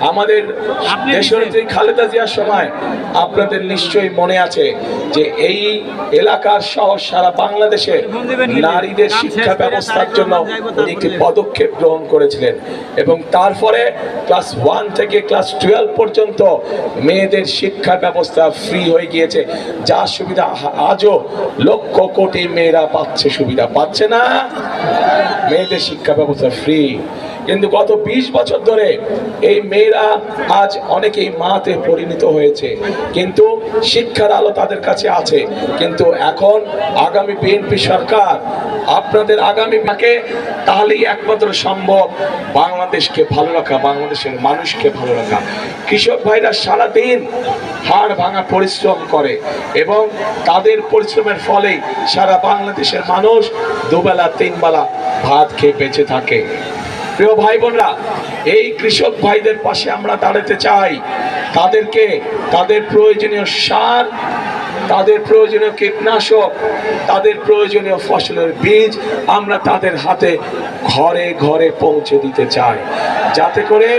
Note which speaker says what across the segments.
Speaker 1: আমাদের দেশনেত্রী খালেদা জিয়ার সময় আপনাদের নিশ্চয়ই মনে আছে যে এই এলাকার সহ সারা বাংলাদেশে নারীদের শিক্ষা ব্যবস্থার জন্য উনি একটি পদক্ষেপ গ্রহণ করেছিলেন এবং তারপরে ক্লাস 1 থেকে ক্লাস 12 পর্যন্ত মেয়েদের শিক্ষা ব্যবস্থা ফ্রি হয়ে গিয়েছে, যা সুবিধা আজও লক্ষ কোটি মেয়েরা পাচ্ছে, সুবিধা পাচ্ছে না। মেয়েদের শিক্ষা ব্যবস্থা ফ্রি, কিন্তু গত 20 বছর ধরে এই মেয়েরা আজ অনেকেই মাতে পরিণত হয়েছে, কিন্তু শিক্ষার আলো তাদের কাছে আছে। কিন্তু এখন আগামী বিএনপি সরকার আপনাদের আগামী মাকে তাহলেই একমাত্র সম্ভব বাংলাদেশকে ভালো রাখা, বাংলাদেশের মানুষকে ভালো রাখা। কৃষক ভাইরা সারাদিন হাড় ভাঙা পরিশ্রম করে এবং তাদের পরিশ্রমের ফলেই সারা বাংলাদেশের মানুষ দুবেলা তিনবেলা ভাত খেয়ে বেঁচে থাকে। প্রিয় ভাই বোনরা, এই কৃষক ভাইদের পাশে আমরা দাঁড়াতে চাই। তাদেরকে তাদের প্রয়োজনীয় সার, তাদের প্রয়োজনীয় কীটনাশক, তাদের প্রয়োজনীয় ফসলের বীজ আমরা তাদের হাতে ঘরে ঘরে পৌঁছে দিতে চাই, যাতে করে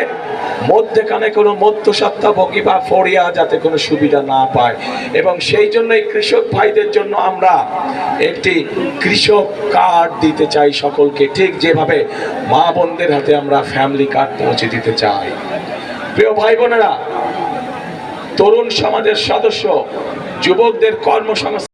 Speaker 1: মধ্যখানে কোনো মধ্যস্বত্বভোগী বা ফড়িয়া যাতে কোনো সুবিধা না পায়। এবং সেই জন্যই কৃষক ভাইদের জন্য আমরা একটি কৃষক কার্ড দিতে চাই সকলকে, ঠিক যেভাবে মা বোনদের হাতে আমরা ফ্যামিলি কার্ড পৌঁছে দিতে চাই। প্রিয় ভাই বোনেরা, তরুণ সমাজের সদস্য, যুবকদের কর্মসংস্থান